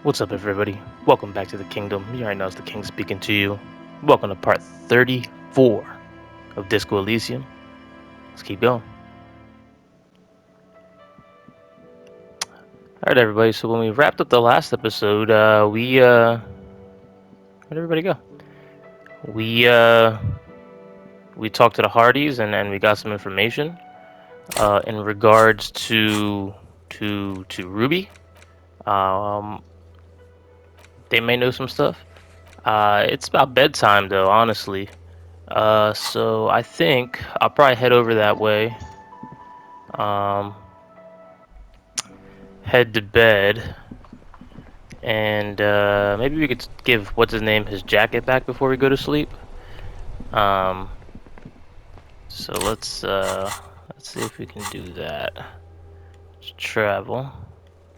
What's up, everybody? Welcome back to the kingdom. You already know it's the king speaking to you. Welcome to part 34 of Disco Elysium. Let's keep going. Alright, everybody. So, when we wrapped up the last episode, where'd everybody go? We talked to the Hardys and we got some information in regards to Ruby. Um, they may know some stuff. It's about bedtime, though, honestly. So I think I'll probably head over that way. Um, Head to bed, and maybe we could give what's his name his jacket back before we go to sleep. Um, so let's see if we can do that. Let's travel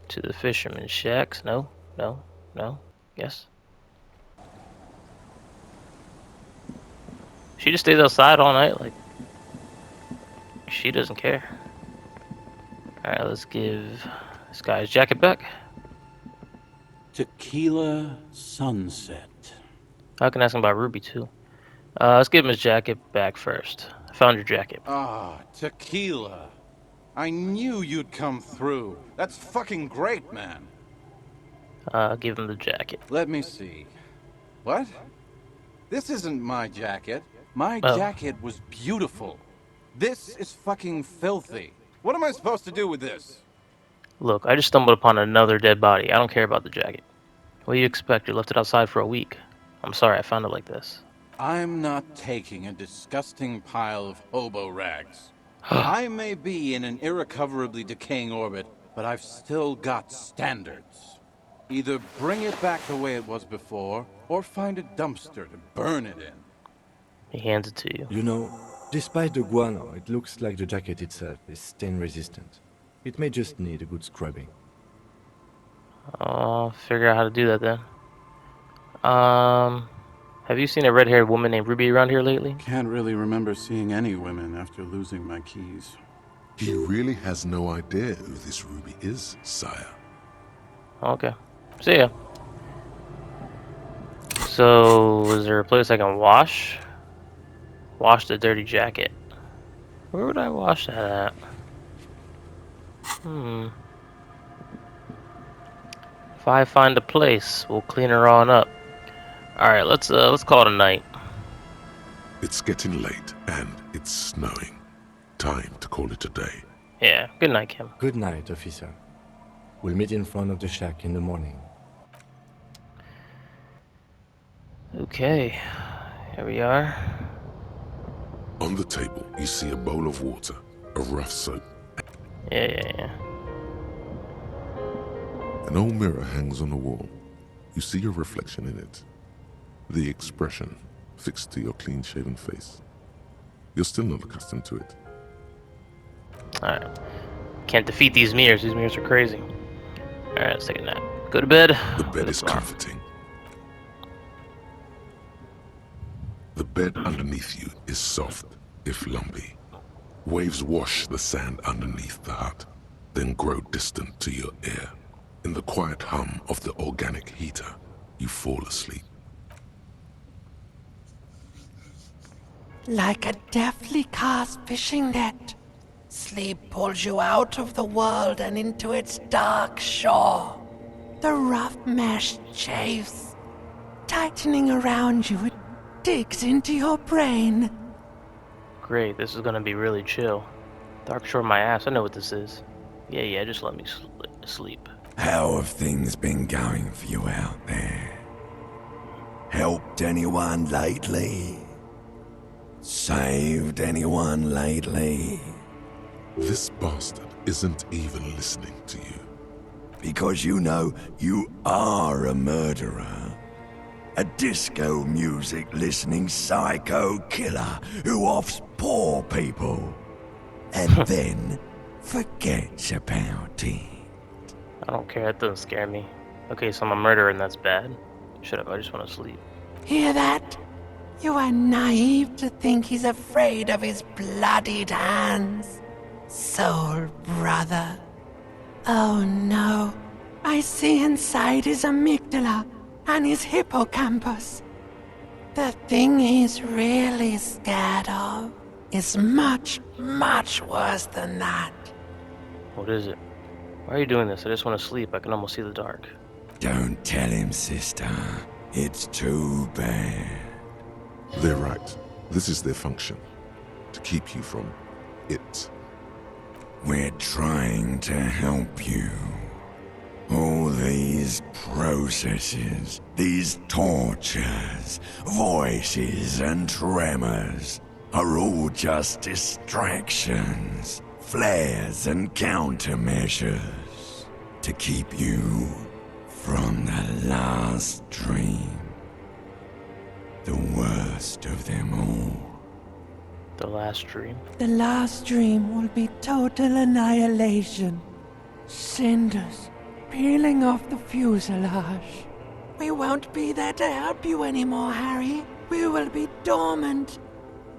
to the fisherman's shacks. No, no, no. Yes. She just stays outside all night, like she doesn't care. All right, let's give this guy his jacket back. Tequila Sunset. I can ask him about Ruby too. Let's give him his jacket back first. I found your jacket. Ah, tequila. I knew you'd come through. That's fucking great, man. Give him the jacket. Let me see. What? This isn't my jacket. My Oh, jacket was beautiful. This is fucking filthy. What am I supposed to do with this? look, I just stumbled upon another dead body. I don't care about the jacket. What do you expect? You left it outside for a week. I'm sorry I found it like this. I'm not taking a disgusting pile of hobo rags. I may be in an irrecoverably decaying orbit, but I've still got standards. Either bring it back the way it was before, or find a dumpster to burn it in. He hands it to you. You know, despite the guano, it looks like the jacket itself is stain resistant. It may just need a good scrubbing. I'll figure out how to do that then. Have you seen a red-haired woman named Ruby around here lately? Can't really remember seeing any women after losing my keys. He really has no idea who this Ruby is, sire. Okay. See ya. So, is there a place I can wash? Wash the dirty jacket. Where would I wash that at? If I find a place, we'll clean her on up. Alright, let's call it a night. It's getting late and it's snowing. Time to call it a day. Yeah, good night, Kim. Good night, officer. We'll meet in front of the shack in the morning. Okay, here we are. On the table, you see a bowl of water, a rough soap. Yeah. An old mirror hangs on the wall. You see your reflection in it. The expression fixed to your clean-shaven face. You're still not accustomed to it. Alright. Can't defeat these mirrors. These mirrors are crazy. Alright, let's take a nap. Go to bed. The bed is comforting. The bed underneath you is soft, if lumpy. Waves wash the sand underneath the hut, then grow distant to your ear. In the quiet hum of the organic heater, you fall asleep. Like a deftly cast fishing net, sleep pulls you out of the world and into its dark shore. The rough mesh chafes, tightening around you, it digs into your brain. Great, this is gonna be really chill. Dark shore my ass, I know what this is. Yeah, just let me sleep. How have things been going for you out there? Helped anyone lately? Saved anyone lately? This bastard isn't even listening to you. Because you know you are a murderer. A disco music listening psycho killer who offs poor people. And then forgets about it. I don't care, that doesn't scare me. Okay, so I'm a murderer and that's bad. Shut up, I just wanna sleep. Hear that? You are naive to think he's afraid of his bloodied hands. Soul brother. Oh no, I see inside his amygdala and his hippocampus. The thing he's really scared of is much, much worse than that. What is it? Why are you doing this? I just want to sleep. I can almost see the dark. Don't tell him, sister. It's too bad. They're right. This is their function. To keep you from it. We're trying to help you. All these processes, these tortures, voices and tremors are all just distractions, flares and countermeasures to keep you from the last dream. The worst of them all. The last dream. The last dream will be total annihilation. Cinders peeling off the fuselage. We won't be there to help you anymore, Harry. We will be dormant.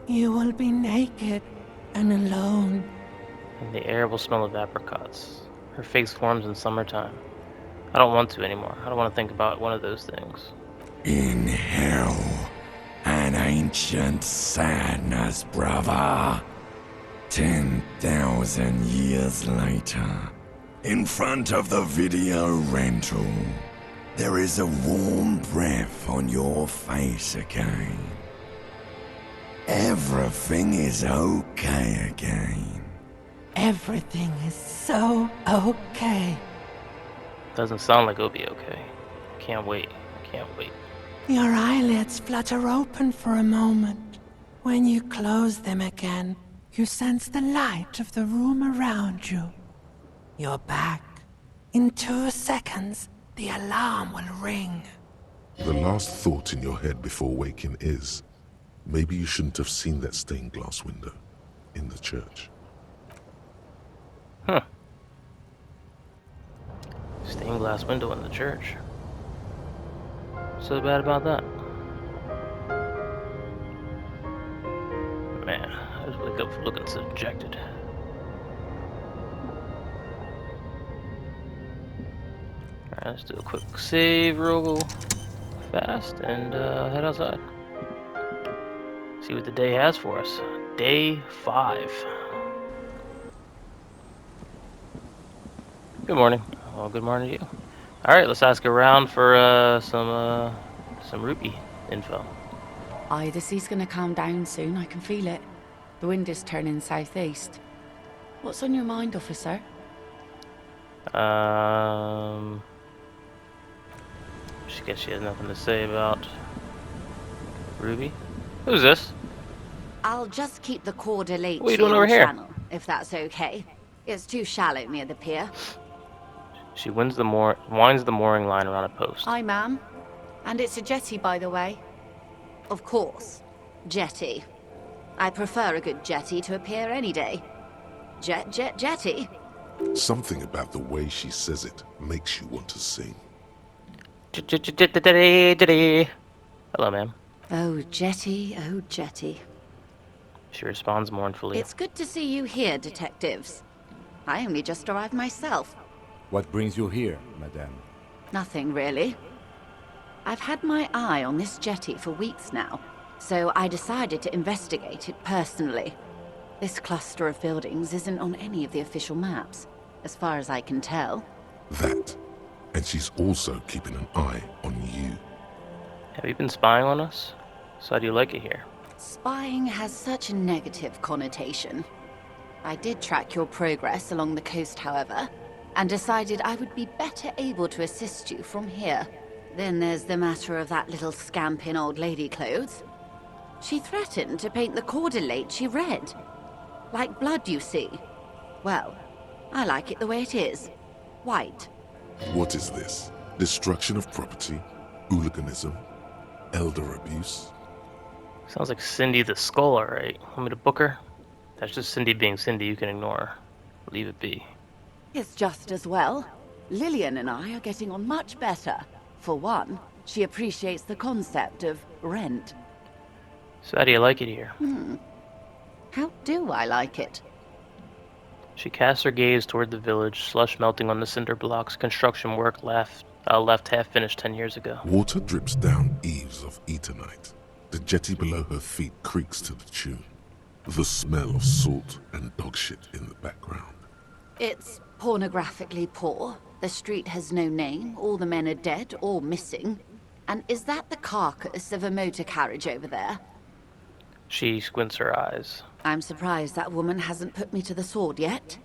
You will be naked and alone. And the air will smell of apricots. Her face forms in summertime. I don't want to anymore. I don't want to think about one of those things. In hell, an ancient sadness, brother. 10,000 years later, in front of the video rental, there is a warm breath on your face again. Everything is okay again. Everything is so okay. Doesn't sound like it'll be okay. I can't wait. I can't wait. Your eyelids flutter open for a moment. When you close them again, you sense the light of the room around you. You're back. In 2 seconds, the alarm will ring. The last thought in your head before waking is, maybe you shouldn't have seen that stained glass window in the church. Huh. Stained glass window in the church. What's so bad about that? Man, I just wake up looking so dejected. Alright, let's do a quick save real fast and head outside. See what the day has for us. Day 5. Good morning. Well, good morning to you. Alright, let's ask around for some rupee info. Aye, the sea's gonna calm down soon, I can feel it. The wind is turning southeast. What's on your mind, officer? She guess she has nothing to say about Ruby. Who's this? I'll just keep the corder late What are you doing over here? channel, if that's okay. It's too shallow near the pier. She winds the mooring line around a post. Hi, ma'am. And it's a jetty, by the way. Of course. Jetty. I prefer a good jetty to a pier any day. Jetty. Something about the way she says it makes you want to sing. Hello, ma'am. Oh, jetty, oh, jetty. She responds mournfully. It's good to see you here, detectives. I only just arrived myself. What brings you here, madame? Nothing, really. I've had my eye on this jetty for weeks now, so I decided to investigate it personally. This cluster of buildings isn't on any of the official maps, as far as I can tell. That. And she's also keeping an eye on you. Have you been spying on us? So how do you like it here? Spying has such a negative connotation. I did track your progress along the coast, however, and decided I would be better able to assist you from here. Then there's the matter of that little scamp in old lady clothes. She threatened to paint the cordelate she read. Like blood, you see. Well, I like it the way it is. White. What is this? Destruction of property? Hooliganism? Elder abuse? Sounds like Cindy the Skull, alright. Want me to book her? That's just Cindy being Cindy, you can ignore her. Leave it be. It's just as well. Lillian and I are getting on much better. For one, she appreciates the concept of rent. So how do you like it here? How do I like it? She casts her gaze toward the village, slush melting on the cinder blocks, construction work left half finished 10 years ago. Water drips down eaves of Eternite. The jetty below her feet creaks to the tune. The smell of salt and dog shit in the background. It's pornographically poor. The street has no name, all the men are dead or missing. And is that the carcass of a motor carriage over there? She squints her eyes. I'm surprised that woman hasn't put me to the sword yet.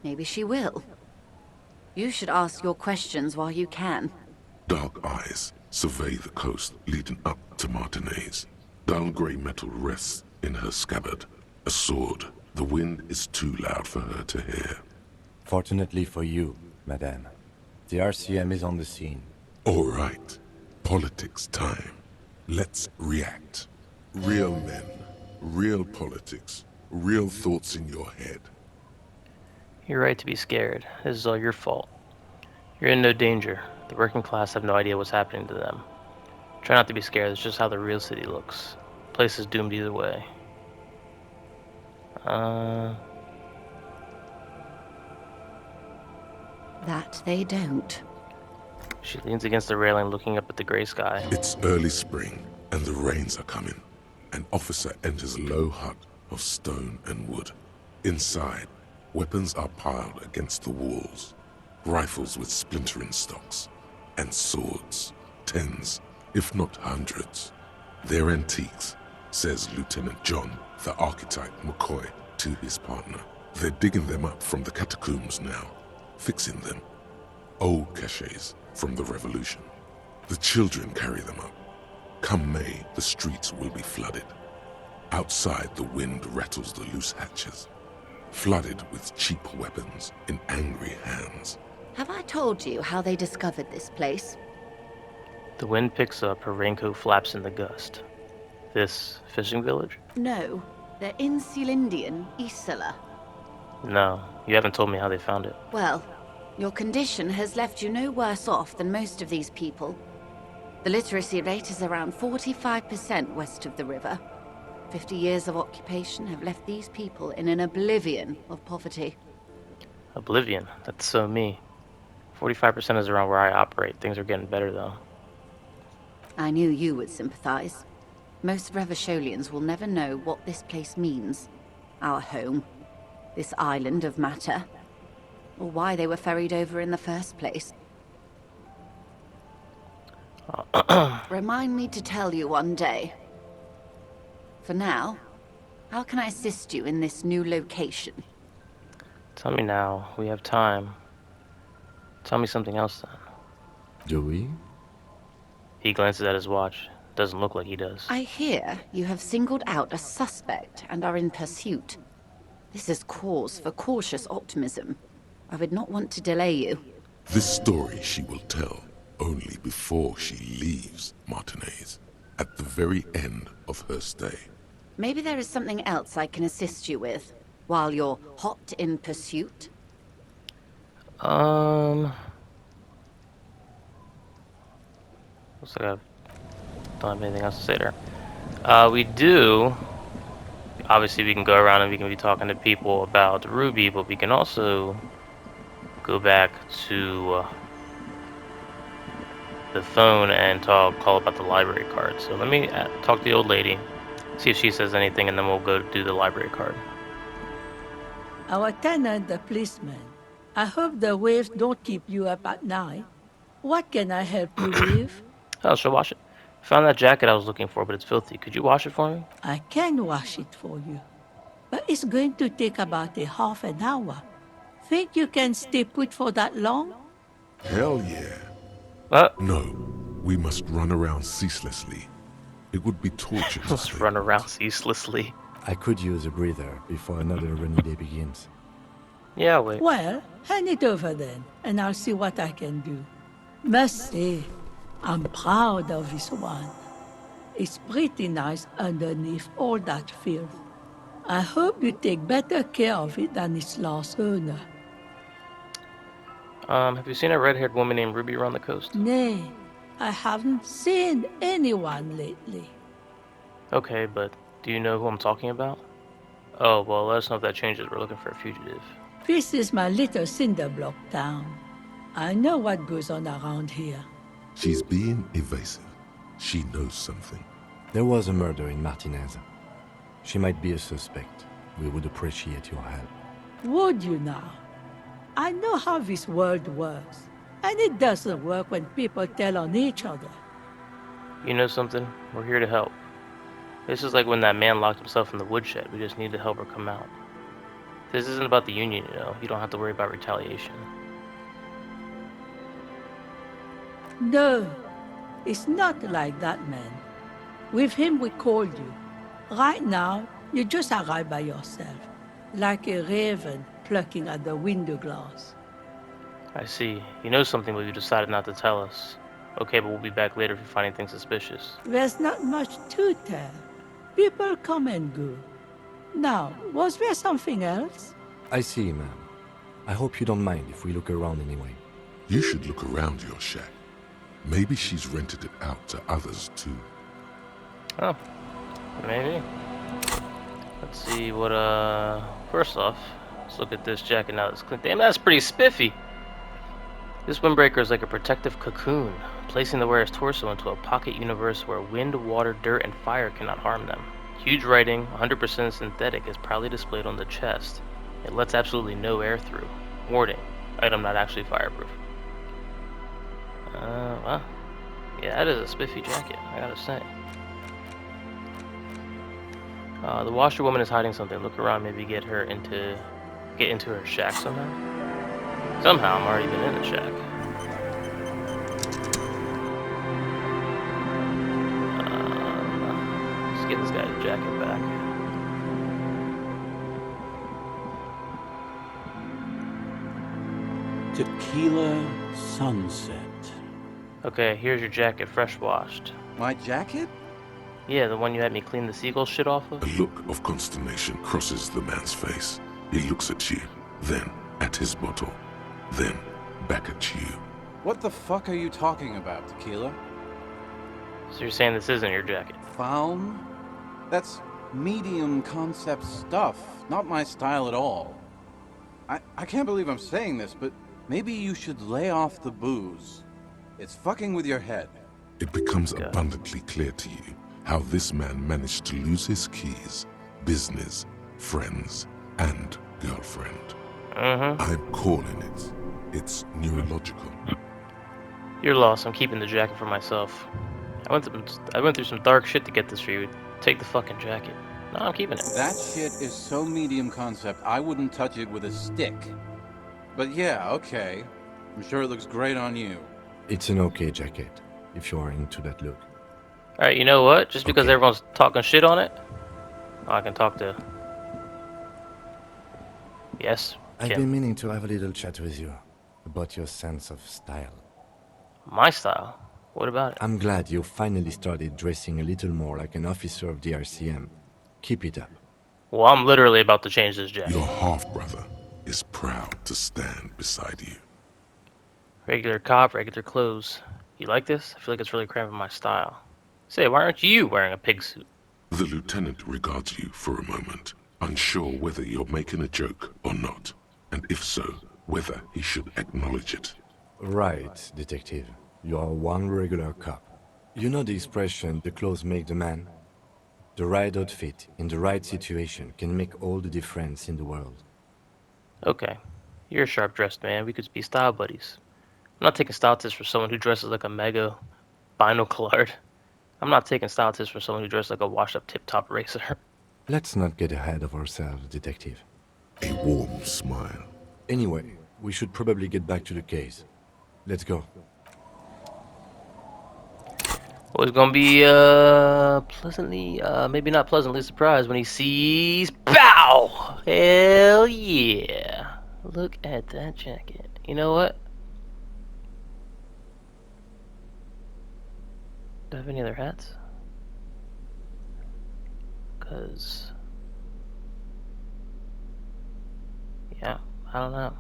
Maybe she will. You should ask your questions while you can. Dark eyes survey the coast leading up to Martinez. Dull grey metal rests in her scabbard. A sword. The wind is too loud for her to hear. Fortunately for you, madame, the RCM is on the scene. All right. Politics time. Let's react. Real men, real politics, real thoughts in your head. You're right to be scared. This is all your fault. You're in no danger. The working class have no idea what's happening to them. Try not to be scared. It's just how the real city looks. The place is doomed either way. That they don't. She leans against the railing, looking up at the gray sky. It's early spring, and the rains are coming. An officer enters a low hut of stone and wood. Inside, weapons are piled against the walls. Rifles with splintering stocks. And swords. Tens, if not hundreds. They're antiques, says Lieutenant John, the archetype McCoy, to his partner. They're digging them up from the catacombs now, fixing them. Old caches from the revolution. The children carry them up. Come May, the streets will be flooded. Outside, the wind rattles the loose hatches, flooded with cheap weapons in angry hands. Have I told you how they discovered this place? The wind picks up, her raincoat flaps in the gust. This fishing village? No, they're in Sealindian, Isla. No, you haven't told me how they found it. Well, your condition has left you no worse off than most of these people. The literacy rate is around 45% west of the river. 50 years of occupation have left these people in an oblivion of poverty. Oblivion? That's so me. 45% is around where I operate. Things are getting better, though. I knew you would sympathize. Most Revacholians will never know what this place means. Our home. This island of matter. Or why they were ferried over in the first place. Remind me to tell you one day. For now, how can I assist you in this new location? Tell me now. We have time. Tell me something else, then. Do we? He glances at his watch. Doesn't look like he does. I hear you have singled out a suspect and are in pursuit. This is cause for cautious optimism. I would not want to delay you. This story she will tell only before she leaves Martinez, at the very end of her stay. Maybe there is something else I can assist you with, while you're hot in pursuit? Looks like I don't have anything else to say there. We do. Obviously, we can go around and we can be talking to people about Ruby, but we can also go back to the phone and call about the library card. So let me talk to the old lady, see if she says anything, and then we'll go do the library card. Our tenant, the policeman. I hope the waves don't keep you up at night. What can I help you with? Oh, she'll wash it. Found that jacket I was looking for, but it's filthy. Could you wash it for me? I can wash it for you. But it's going to take about a half an hour. Think you can stay put for that long? Hell yeah. What? No, we must run around ceaselessly. It would be torture to Let's stay run put. around ceaselessly. I could use a breather before another rainy day begins. Yeah, wait. Well, hand it over then, and I'll see what I can do. Must say, I'm proud of this one. It's pretty nice underneath all that filth. I hope you take better care of it than its last owner. Have you seen a red-haired woman named Ruby around the coast? Nay, I haven't seen anyone lately. Okay, but do you know who I'm talking about? Oh, well, let us know if that changes. We're looking for a fugitive. This is my little cinder block town. I know what goes on around here. She's being evasive. She knows something. There was a murder in Martinez. She might be a suspect. We would appreciate your help. Would you now? I know how this world works, and it doesn't work when people tell on each other. You know something? We're here to help. This is like when that man locked himself in the woodshed. We just need to help her come out. This isn't about the Union, you know. You don't have to worry about retaliation. No, it's not like that, man. With him, we called you. Right now, you just arrive by yourself, like a raven plucking at the window glass. I see. You know something, but you decided not to tell us. Okay, but we'll be back later if you find anything suspicious. There's not much to tell. People come and go. Now, was there something else? I see, ma'am. I hope you don't mind if we look around anyway. You should look around your shack. Maybe she's rented it out to others too. Oh, maybe. Let's see what, first off, let's look at this jacket now that's clean. Damn, that's pretty spiffy. This windbreaker is like a protective cocoon, placing the wearer's torso into a pocket universe where wind, water, dirt, and fire cannot harm them. Huge writing, 100% synthetic, is proudly displayed on the chest. It lets absolutely no air through. Warning, item not actually fireproof. Well, yeah, that is a spiffy jacket, I gotta say. The washerwoman is hiding something. Look around, maybe get into her shack somehow. Somehow, I'm already been in the shack. Let's get this guy's jacket back. Tequila Sunset. Okay, here's your jacket, fresh washed. My jacket? Yeah, the one you had me clean the seagull shit off of? A look of consternation crosses the man's face. He looks at you, then at his bottle, then back at you. What the fuck are you talking about, Tequila? So you're saying this isn't your jacket? Faun? That's medium concept stuff, not my style at all. I can't believe I'm saying this, but maybe you should lay off the booze. It's fucking with your head. It becomes abundantly clear to you how this man managed to lose his keys, business, friends, and girlfriend. I'm calling it. It's neurological. You're lost. I'm keeping the jacket for myself. I went through some dark shit to get this for you. Take the fucking jacket. No, I'm keeping it. That shit is so medium concept, I wouldn't touch it with a stick. But yeah, okay. I'm sure it looks great on you. It's an okay jacket, if you are into that look. Alright, you know what? Just because Okay. everyone's talking shit on it, I can talk to... Yes, I've Kim. been meaning to have a little chat with you about your sense of style. My style? What about it? I'm glad you finally started dressing a little more like an officer of the RCM. Keep it up. Well, I'm literally about to change this jacket. Your half-brother is proud to stand beside you. Regular cop, regular clothes. You like this? I feel like it's really cramping my style. Say, why aren't you wearing a pig suit? The lieutenant regards you for a moment, unsure whether you're making a joke or not, and if so, whether he should acknowledge it. Right, detective. You are one regular cop. You know the expression, the clothes make the man? The right outfit in the right situation can make all the difference in the world. Okay. You're a sharp-dressed man. We could be style buddies. I'm not taking style tips for someone who dresses like a mega binoclard. I'm not taking style tips for someone who dresses like a washed-up tip-top racer. Let's not get ahead of ourselves, detective. A warm smile. Anyway, we should probably get back to the case. Let's go. Well, he's gonna be, pleasantly, maybe not pleasantly surprised when he sees... BOW! Hell yeah! Look at that jacket. You know what? Do I have any other hats? Cause... yeah, I don't know.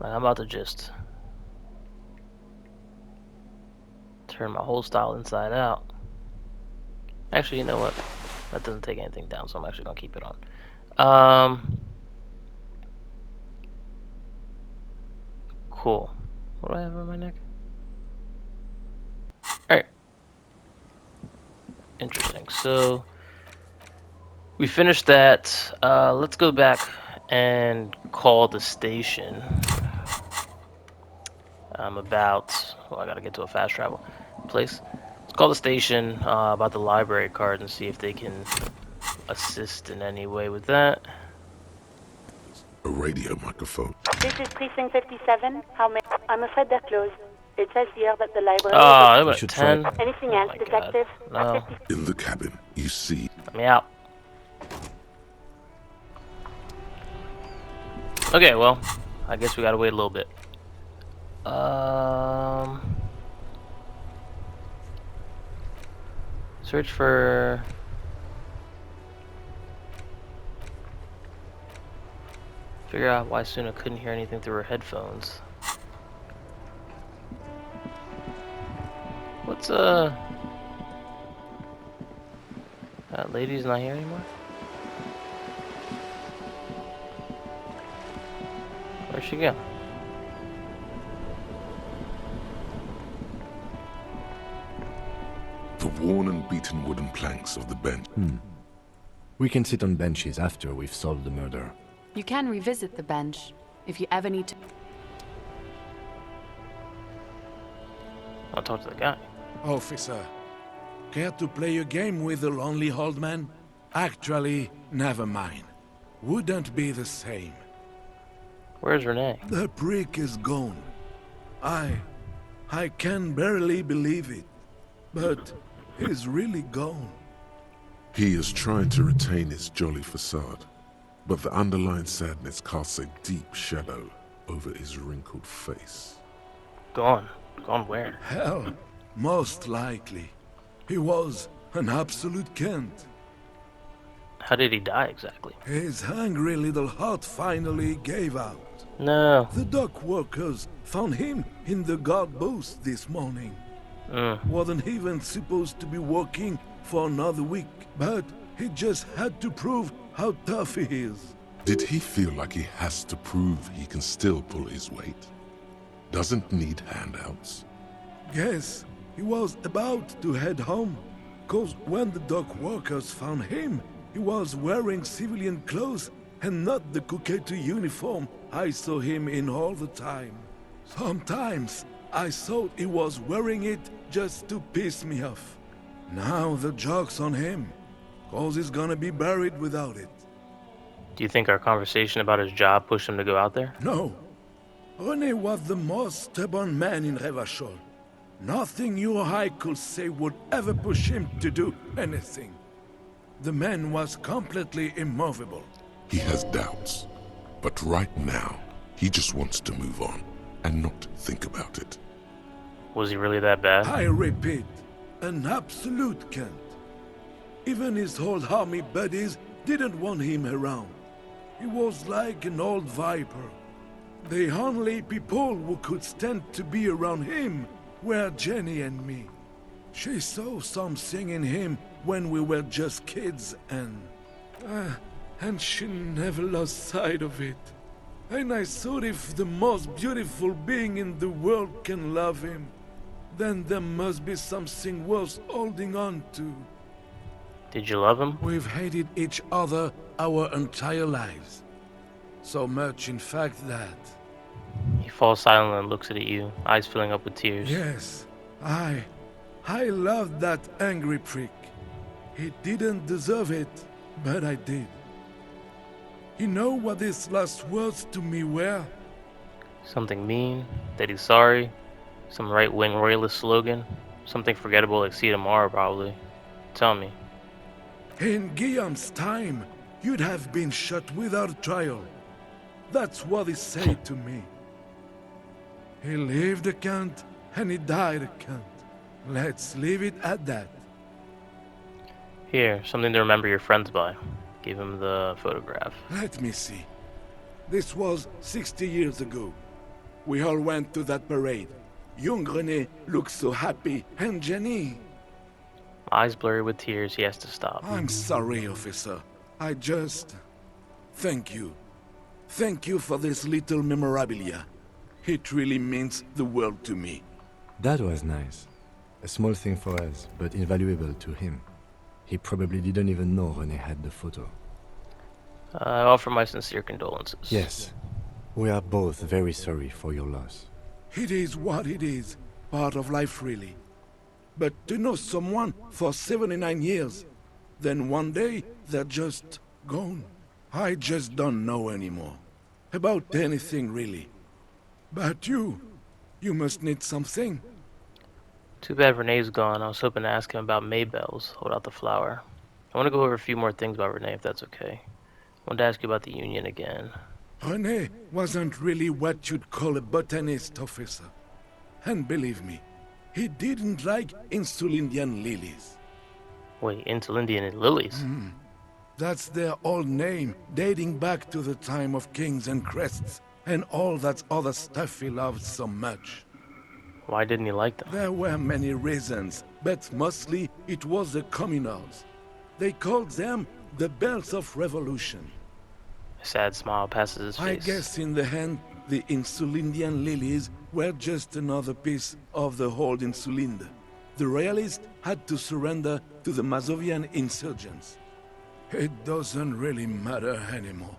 I'm about to just Turn my whole style inside out. Actually, you know what? That doesn't take anything down, so I'm actually gonna keep it on. Cool. What do I have on my neck? Alright. Interesting. So we finished that. Let's go back and call the station. Well, I gotta get to a fast travel place. Let's call the station about the library card and see if they can assist in any way with that. A radio microphone. This is Precinct 57. I'm afraid they're closed. It says here that the library Ah, is... about 10. Anything Oh else, my Detective? God. No. In the cabin, you see. Let me out. Okay, well, I guess we gotta wait a little bit. Search for... Figure out why Suna couldn't hear anything through her headphones. What's, that lady's not here anymore? Where'd she go? The worn and beaten wooden planks of the bench. We can sit on benches after we've solved the murder. You can revisit the bench if you ever need to. I'll talk to the guy. Officer, care to play a game with the lonely old man? Actually, never mind. Wouldn't be the same. Where's Renee? The prick is gone. I can barely believe it. But he's really gone. He is trying to retain his jolly facade, but the underlying sadness casts a deep shadow over his wrinkled face. Gone. Gone where? Hell, most likely. He was an absolute Kent. How did he die exactly? His hungry little heart finally gave out. No. The dock workers found him in the guard booth this morning. Wasn't even supposed to be working for another week, but he just had to prove how tough he is. Did he feel like he has to prove he can still pull his weight? Doesn't need handouts? Yes, he was about to head home, cause when the dock workers found him, he was wearing civilian clothes and not the Kuketu uniform I saw him in all the time. Sometimes I thought he was wearing it just to piss me off. Now the joke's on him, cause he's gonna be buried without it. Do you think our conversation about his job pushed him to go out there? No. Renee was the most stubborn man in Revachol. Nothing you or I could say would ever push him to do anything. The man was completely immovable. He has doubts, but right now, he just wants to move on and not think about it. Was he really that bad? I repeat, an absolute Kent. Even his old army buddies didn't want him around. He was like an old viper. The only people who could stand to be around him were Jenny and me. She saw something in him when we were just kids and she never lost sight of it. And I thought if the most beautiful being in the world can love him, then there must be something worth holding on to. Did you love him? We've hated each other our entire lives. So much, in fact, that... He falls silent and looks at you, eyes filling up with tears. Yes, I loved that angry prick. He didn't deserve it, but I did. You know what his last words to me were? Something mean, that he's sorry, some right-wing royalist slogan, something forgettable like see you tomorrow probably. Tell me. In Guillaume's time, you'd have been shot without trial. That's what he said to me. He lived a Kent, and he died a Kent. Let's leave it at that. Here, something to remember your friends by. Give him the photograph. Let me see. This was 60 years ago. We all went to that parade. Young Renee looks so happy, and Jenny. Eyes blurry with tears, he has to stop. I'm sorry, officer. I just... Thank you. Thank you for this little memorabilia. It really means the world to me. That was nice. A small thing for us, but invaluable to him. He probably didn't even know Renee had the photo. I offer my sincere condolences. Yes. We are both very sorry for your loss. It is what it is. Part of life, really. But to know someone for 79 years, then one day they're just gone. I just don't know anymore. About anything, really. But you must need something. Too bad Renee's gone. I was hoping to ask him about Maybelle's. Hold out the flower. I want to go over a few more things about Renee, if that's okay. I wanted to ask you about the Union again. Renee wasn't really what you'd call a botanist, officer. And believe me, he didn't like Insulindian lilies. Wait, Insulindian lilies? That's their old name, dating back to the time of kings and crests, and all that other stuff he loved so much. Why didn't he like them? There were many reasons, but mostly it was the communals. They called them the Bells of Revolution. A sad smile passes his I face. guess in the end, the Insulindian lilies were just another piece of the whole Insulinde. The Royalists had to surrender to the Mazovian insurgents. It doesn't really matter anymore.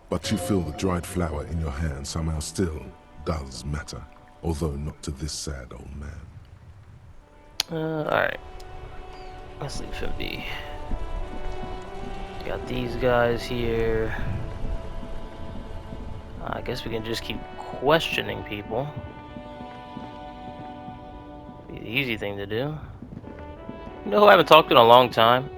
But you feel the dried flower in your hand somehow still does matter, although not to this sad old man. Alright. Let's leave him be. Got these guys here. I guess we can just keep questioning people. Be the easy thing to do. You know who I haven't talked to in a long time?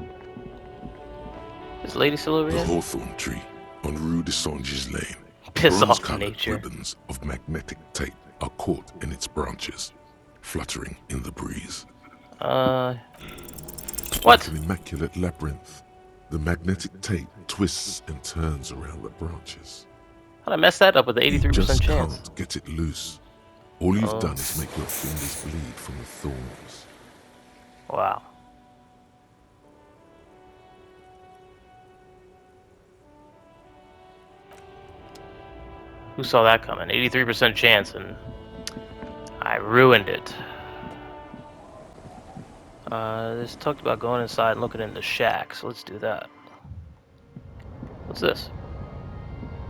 This lady still over The here? hawthorn tree on Rue de Songes Lane. Piss off, Bronze-colored nature. ribbons of magnetic tape are caught in its branches, fluttering in the breeze. What? Like an immaculate labyrinth, the magnetic tape twists and turns around the branches. How'd I mess that up with the You 83% just chance? can't get it loose. All you've done is make your fingers bleed from the thorns. Wow. Who saw that coming? 83% chance, and I ruined it. This talked about going inside and looking in the shack, so let's do that. What's this?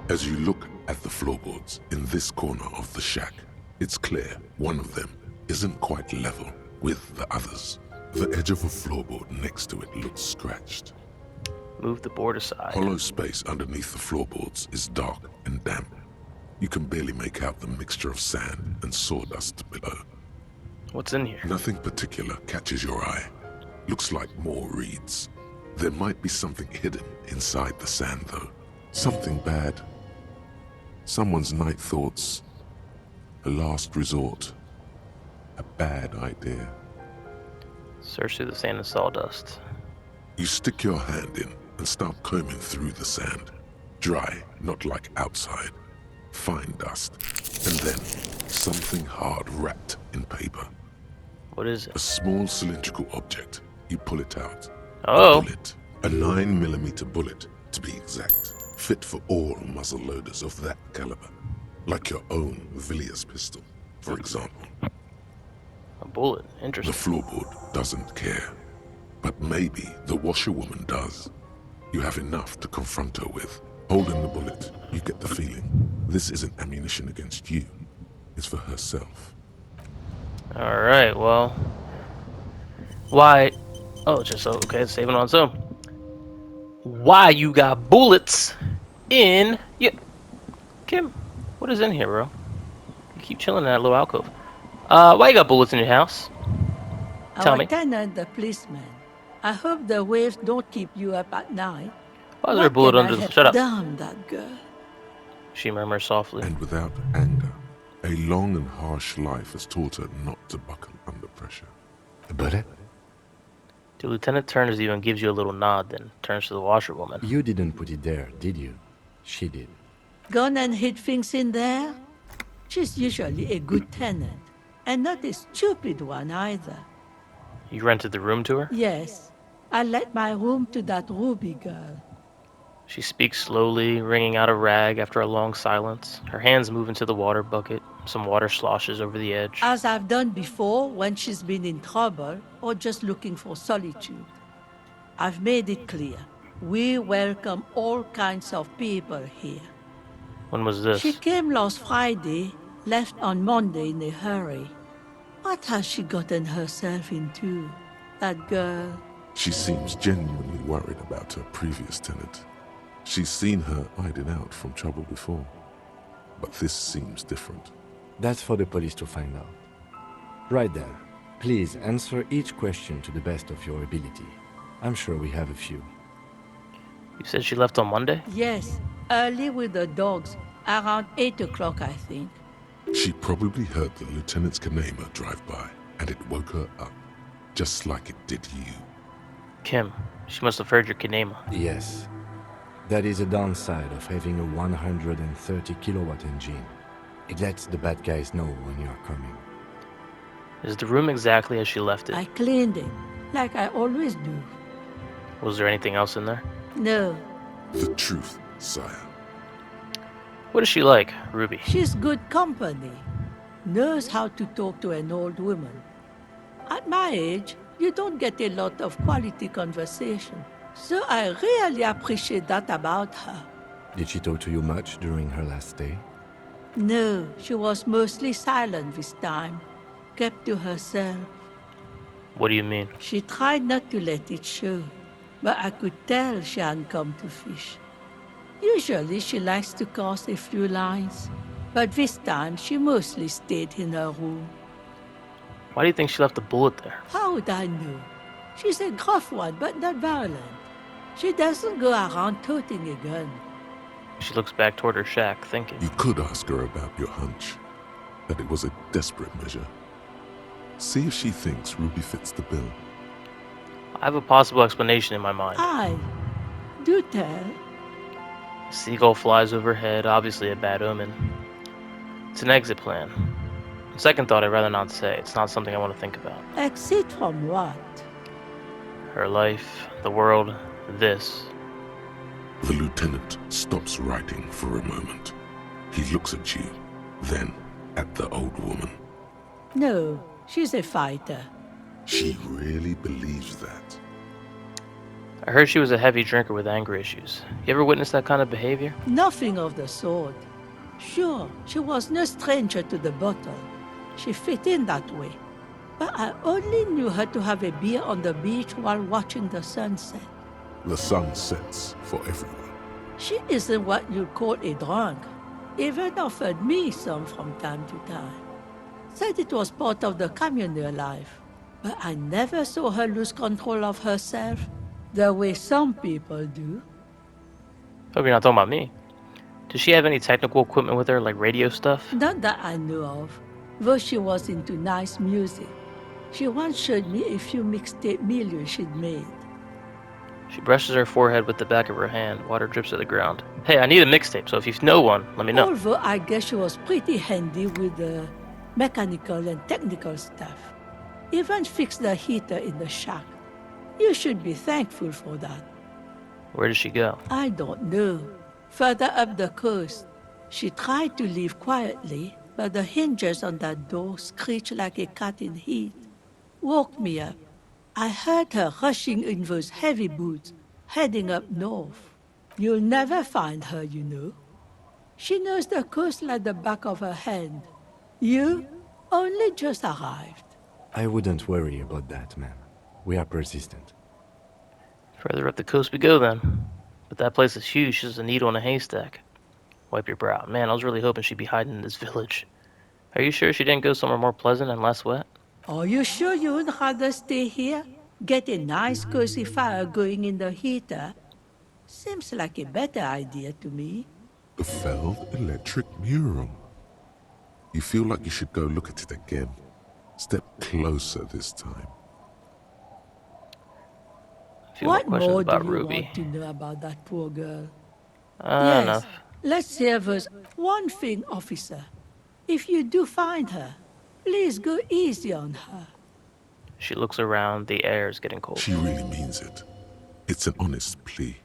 As you look at the floorboards in this corner of the shack, it's clear one of them isn't quite level with the others. The edge of a floorboard next to it looks scratched. Move the board aside. Hollow space underneath the floorboards is dark and damp. You can barely make out the mixture of sand and sawdust below. What's in here? Nothing particular catches your eye. Looks like more reeds. There might be something hidden inside the sand, though. Something bad. Someone's night thoughts. A last resort. A bad idea. Search through the sand and sawdust. You stick your hand in and start combing through the sand. Dry, not like outside. Fine dust. And then something hard wrapped in paper. What is A it? small cylindrical object. You pull it out. Oh. A bullet. A 9mm bullet, to be exact. Fit for all muzzle loaders of that caliber. Like your own Villiers pistol, for example. A bullet. The Interesting. floorboard doesn't care. But maybe the washerwoman does. You have enough to confront her with. Holding the bullet, you get the feeling this isn't ammunition against you. It's for herself. Alright, well. Why? Oh, just so, okay, it's saving on its own. Why you got bullets in you? Kim, what is in here, bro? You keep chilling in that little alcove. Why you got bullets in your house? Tell Our me. tenant, the policeman. I hope the waves don't keep you up at night. Why is there a bullet under the... Shut up. Damn that girl. She murmurs softly. And without anger, a long and harsh life has taught her not to buckle under pressure. A bullet? The lieutenant turns to you and gives you a little nod, then turns to the washerwoman. You didn't put it there, did you? She did. Gone and hid things in there? She's usually a good tenant. And not a stupid one either. You rented the room to her? Yes, I let my room to that Ruby girl. She speaks slowly, wringing out a rag after a long silence. Her hands move into the water bucket. Some water sloshes over the edge. As I've done before when she's been in trouble or just looking for solitude. I've made it clear. We welcome all kinds of people here. When was She this? came last Friday, left on Monday in a hurry. What has she gotten herself into? That girl. She seems genuinely worried about her previous tenant. She's seen her hiding out from trouble before. But this seems different. That's for the police to find out. Right then, please answer each question to the best of your ability. I'm sure we have a few. You said she left on Monday? Yes, early with the dogs, around 8 o'clock, I think. She probably heard the lieutenant's Kanema drive by, and it woke her up, just like it did you. Kim, she must have heard your Kanema. Yes. That is a downside of having a 130 kilowatt engine. It lets the bad guys know when you are coming. Is the room exactly as she left it? I cleaned it, like I always do. Was there anything else in there? No. The truth, sire. What is she like, Ruby? She's good company. Knows how to talk to an old woman. At my age, you don't get a lot of quality conversation. So I really appreciate that about her. Did she talk to you much during her last stay? No, she was mostly silent this time. Kept to herself. What do you mean? She tried not to let it show, but I could tell she hadn't come to fish. Usually she likes to cast a few lines, but this time she mostly stayed in her room. Why do you think she left the bullet there? How would I know? She's a gruff one, but not violent. She doesn't go around toting a gun. She looks back toward her shack, thinking. You could ask her about your hunch, that it was a desperate measure. See if she thinks Ruby fits the bill. I have a possible explanation in my mind. Aye. Do tell. A seagull flies overhead, obviously a bad omen. It's an exit plan. On second thought, I'd rather not say. It's not something I want to think about. Exit from what? Her life, the world, this. The lieutenant stops writing for a moment. He looks at you, then at the old woman. No, she's a fighter. She really believes that. I heard she was a heavy drinker with anger issues. You ever witnessed that kind of behavior? Nothing of the sort. Sure, she was no stranger to the bottle. She fit in that way. But I only knew her to have a beer on the beach while watching the sunset. The sun sets for everyone. She isn't what you'd call a drunk. Even offered me some from time to time. Said it was part of the communal life. But I never saw her lose control of herself, the way some people do. Hope you're not talking about me. Does she have any technical equipment with her, like radio stuff? Not that I know of, though she was into nice music. She once showed me a few mixtape milieux she'd made. She brushes her forehead with the back of her hand. Water drips to the ground. Hey, I need a mixtape, so if you know one, let me know. Although I guess she was pretty handy with the mechanical and technical stuff. Even fixed the heater in the shack. You should be thankful for that. Where does she go? I don't know. Further up the coast. She tried to leave quietly, but the hinges on that door screeched like a cat in heat. Woke me up. I heard her rushing in those heavy boots, heading up north. You'll never find her, you know. She knows the coast like the back of her hand. You only just arrived. I wouldn't worry about that, ma'am. We are persistent. Further up the coast we go, then. But that place is huge. She's a needle in a haystack. Wipe your brow. Man, I was really hoping she'd be hiding in this village. Are you sure she didn't go somewhere more pleasant and less wet? Are you sure you would rather stay here? Get a nice cozy fire going in the heater? Seems like a better idea to me. The felled electric mural. You feel like you should go look at it again. Step closer this time. What more do you Ruby. want to know about that poor girl? Yes. Enough. Let's hear this one thing, officer. If you do find her, Please go easy on her. She looks around. The air is getting cold. She really means it. It's an honest plea.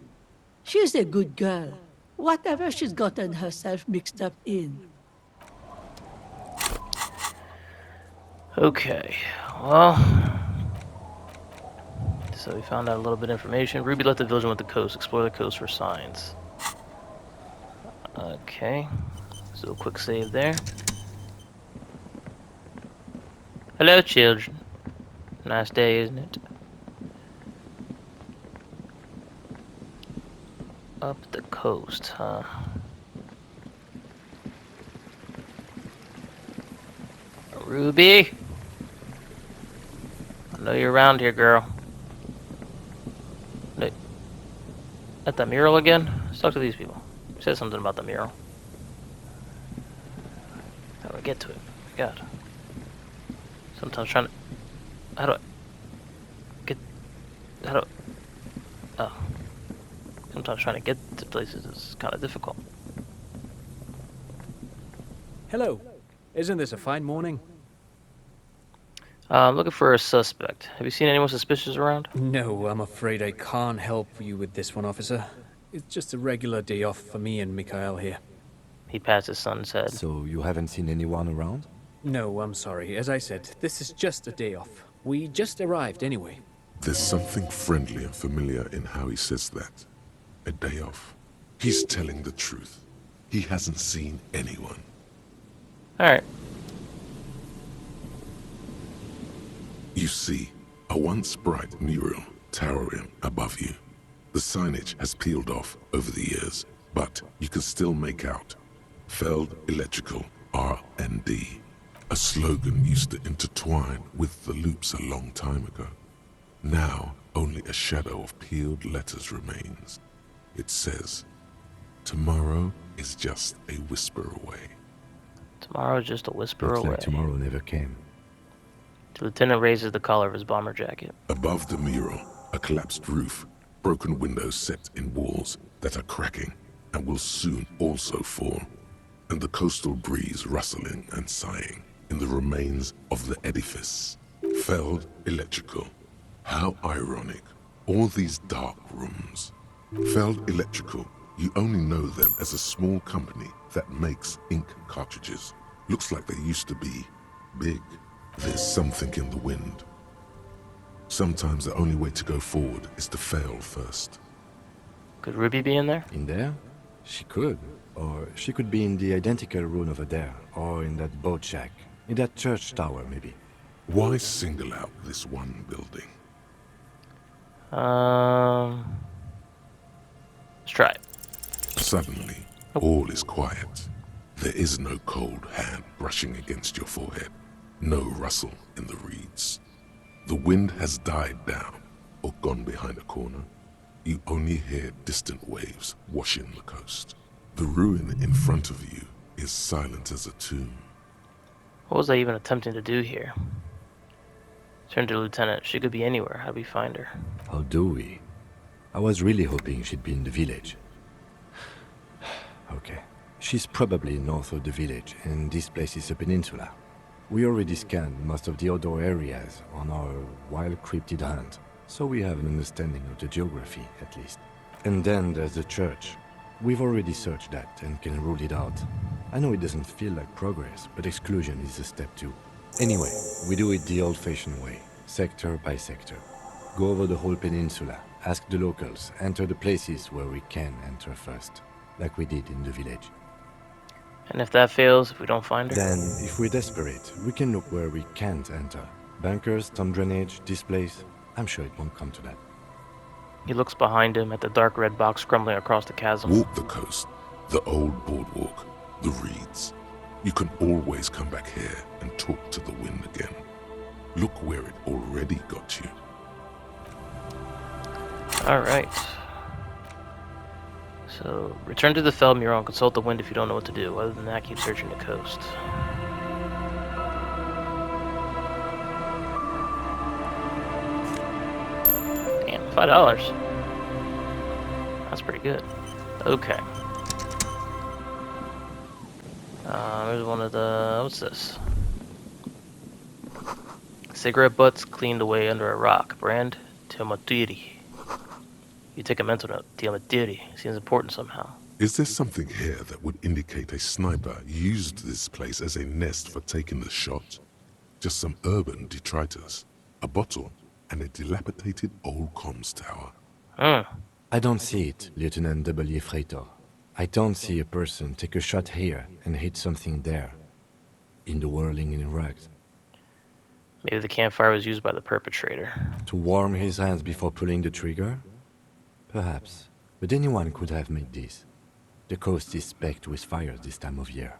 She's a good girl. Whatever she's gotten herself mixed up in. Okay, well, so we found out a little bit of information. Ruby left the village and went to the coast. Explore the coast for signs. Okay, so a quick save there. Hello, children. Nice day, isn't it? Up the coast, huh? Ruby? I know you're around here, girl. At the mural again? Let's talk to these people. You said something about the mural. How do I get to it? God. Sometimes trying to... How do I... Get... How do I... Oh. Sometimes trying to get to places is kind of difficult. Hello. Isn't this a fine morning? I'm looking for a suspect. Have you seen anyone suspicious around? No, I'm afraid I can't help you with this one, officer. It's just a regular day off for me and Mikhail here. He pats his son's head. So you haven't seen anyone around? No, I'm sorry. As I said, this is just a day off. We just arrived anyway. There's something friendly and familiar in how he says that. A day off. He's telling the truth. He hasn't seen anyone. Alright. You see, a once bright mural towering above you. The signage has peeled off over the years, but you can still make out Feld Electrical R&D. A slogan used to intertwine with the loops a long time ago. Now, only a shadow of peeled letters remains. It says, tomorrow is just a whisper away. Tomorrow's just a whisper Looks away. like tomorrow never came. The lieutenant raises the collar of his bomber jacket. Above the mural, a collapsed roof, broken windows set in walls that are cracking and will soon also fall, and the coastal breeze rustling and sighing in the remains of the edifice. Feld Electrical. How ironic. All these dark rooms. Feld Electrical, you only know them as a small company that makes ink cartridges. Looks like they used to be big. There's something in the wind. Sometimes the only way to go forward is to fail first. Could Ruby be in there? In there? She could. Or she could be in the identical room over there. Or in that boat shack. In that church tower, maybe. Why single out this one building? Let's try it. Suddenly, all is quiet. There is no cold hand brushing against your forehead. No rustle in the reeds. The wind has died down or gone behind a corner. You only hear distant waves washing the coast. The ruin in front of you is silent as a tomb. What was I even attempting to do here? Turn to the lieutenant. She could be anywhere. How do we find her? How do we? I was really hoping she'd be in the village. Okay. She's probably north of the village, and this place is a peninsula. We already scanned most of the outdoor areas on our wild cryptid hunt, so we have an understanding of the geography, at least. And then there's the church. We've already searched that and can rule it out. I know it doesn't feel like progress, but exclusion is a step too. Anyway, we do it the old-fashioned way, sector by sector. Go over the whole peninsula, ask the locals, enter the places where we can enter first, like we did in the village. And if that fails, if we don't find her? Then, if we're desperate, we can look where we can't enter. Bunkers, storm drainage, this place. I'm sure it won't come to that. He looks behind him at the dark red box crumbling across the chasm. Walk the coast, the old boardwalk, the reeds. You can always come back here and talk to the wind again. Look where it already got you. Alright. So, return to the Feld mural and consult the wind if you don't know what to do. Other than that, keep searching the coast. Damn, $5. That's pretty good. Okay. There's one of the... what's this? Cigarette butts cleaned away under a rock. Brand Tematiri. You take a mental note. Tematiri seems important somehow. Is there something here that would indicate a sniper used this place as a nest for taking the shot? Just some urban detritus, a bottle, and a dilapidated old comms tower. I don't see it, Lieutenant W. Freighter. I don't see a person take a shot here and hit something there. In the whirling in rags. Maybe the campfire was used by the perpetrator. To warm his hands before pulling the trigger? Perhaps. But anyone could have made this. The coast is specked with fires this time of year.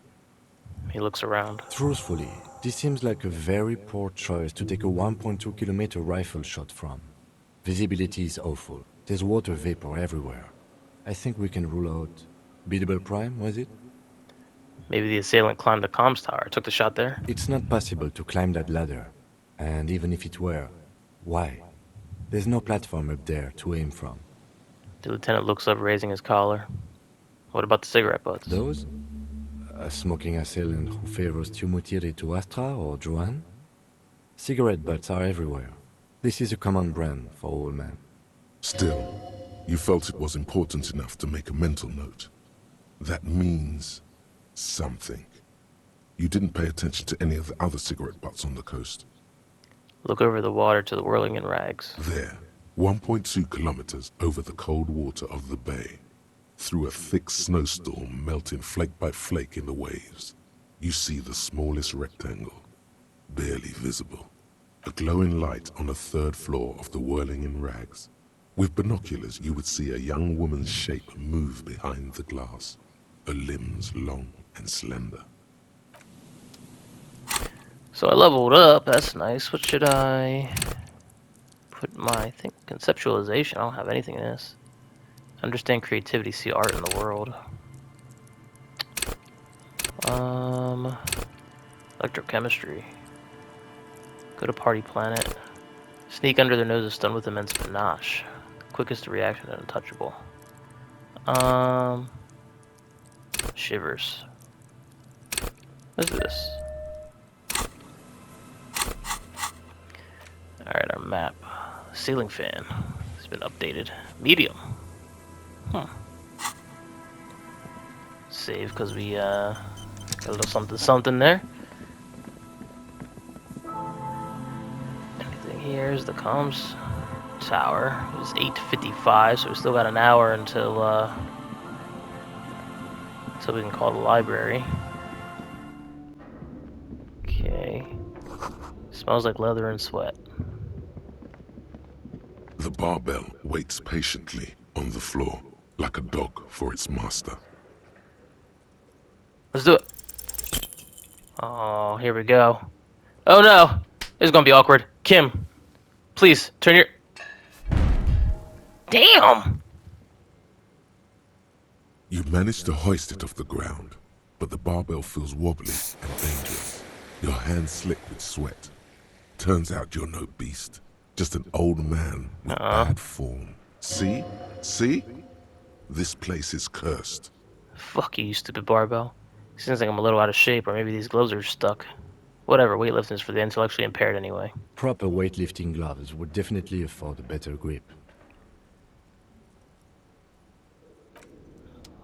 He looks around. Truthfully, this seems like a very poor choice to take a 1.2-kilometer rifle shot from. Visibility is awful. There's water vapor everywhere. I think we can rule out... Biddable Prime, was it? Maybe the assailant climbed the comms tower, took the shot there? It's not possible to climb that ladder. And even if it were, why? There's no platform up there to aim from. The lieutenant looks up, raising his collar. What about the cigarette butts? Those? A smoking assailant who favors Tumutiri to Astra or Joanne? Cigarette butts are everywhere. This is a common brand for all men. Still, you felt it was important enough to make a mental note. That means something. You didn't pay attention to any of the other cigarette butts on the coast. Look over the water to the whirling in rags. There, 1.2 kilometers over the cold water of the bay, through a thick snowstorm melting flake by flake in the waves, you see the smallest rectangle, barely visible. A glowing light on the third floor of the whirling in rags. With binoculars, you would see a young woman's shape move behind the glass, her limbs long and slender. So I leveled up, that's nice. What should I put my, I think, conceptualization? I don't have anything in this. Understand creativity, see art in the world. Electrochemistry. Go to party planet. Sneak under their noses, stunned with immense panache. Quickest to reaction and untouchable. Shivers. Let's do this. Alright, our map. Ceiling fan. It's been updated. Medium. Save, because we, got a little something there. Anything here is the comms tower. It's 8:55, so we still got an hour until we can call the library. Okay. Smells like leather and sweat. The barbell waits patiently on the floor, like a dog for its master. Let's do it. Oh, here we go. Oh no! This is gonna be awkward. Kim, please, turn your... Damn! You manage to hoist it off the ground, but the barbell feels wobbly and dangerous. Your hands slick with sweat. Turns out you're no beast, just an old man with bad form. See? See? This place is cursed. Fuck you, stupid barbell. Seems like I'm a little out of shape, or maybe these gloves are stuck. Whatever, weightlifting is for the intellectually impaired anyway. Proper weightlifting gloves would definitely afford a better grip.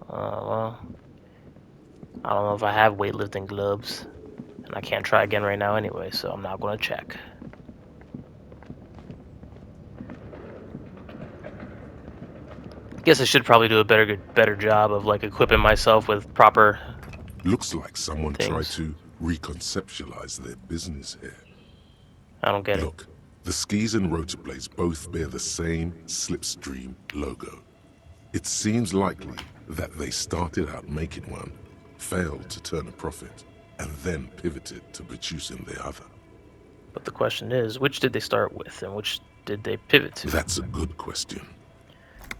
Well, I don't know if I have weightlifting gloves. And I can't try again right now anyway, so I'm not gonna check. Guess I should probably do a better job of like equipping myself with proper... Looks like someone things. tried to reconceptualize their business here. I don't get it. Look, the skis and rotor blades both bear the same Slipstream logo. It seems likely that they started out making one, failed to turn a profit, and then pivoted to producing the other. But the question is, which did they start with, and which did they pivot to? That's a good question.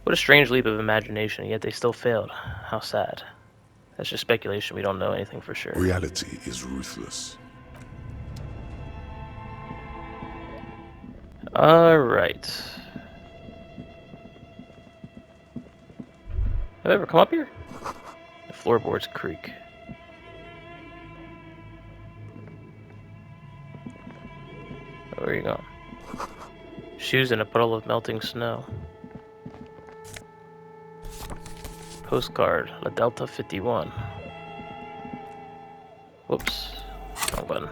What a strange leap of imagination, yet they still failed. How sad. That's just speculation, we don't know anything for sure. Reality is ruthless. Alright. Have I ever come up here? The floorboards creak. Where are you going? Shoes in a puddle of melting snow. Postcard. La Delta 51. Whoops. Wrong button.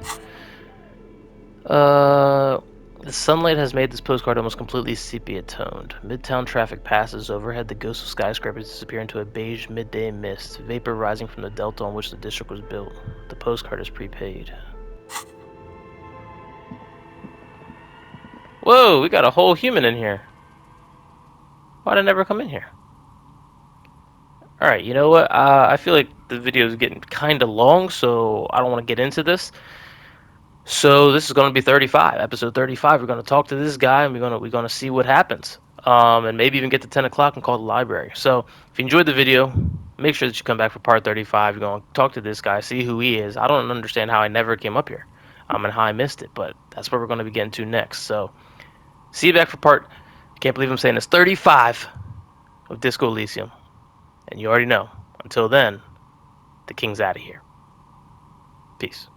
The sunlight has made this postcard almost completely sepia-toned. Midtown traffic passes. Overhead, the ghosts of skyscrapers disappear into a beige midday mist, vapor rising from the delta on which the district was built. The postcard is prepaid. Whoa, we got a whole human in here. Why'd I never come in here? Alright, you know what? I feel like the video is getting kind of long, so I don't want to get into this. So this is going to be 35, episode 35. We're going to talk to this guy, and we're going to see what happens, and maybe even get to 10 o'clock and call the library. So if you enjoyed the video, make sure that you come back for part 35. We're going to talk to this guy, see who he is. I don't understand how I never came up here, and how I missed it, but that's what we're going to be getting to next. So see you back for part. I can't believe I'm saying this, 35 of Disco Elysium, and you already know. Until then, the king's out of here. Peace.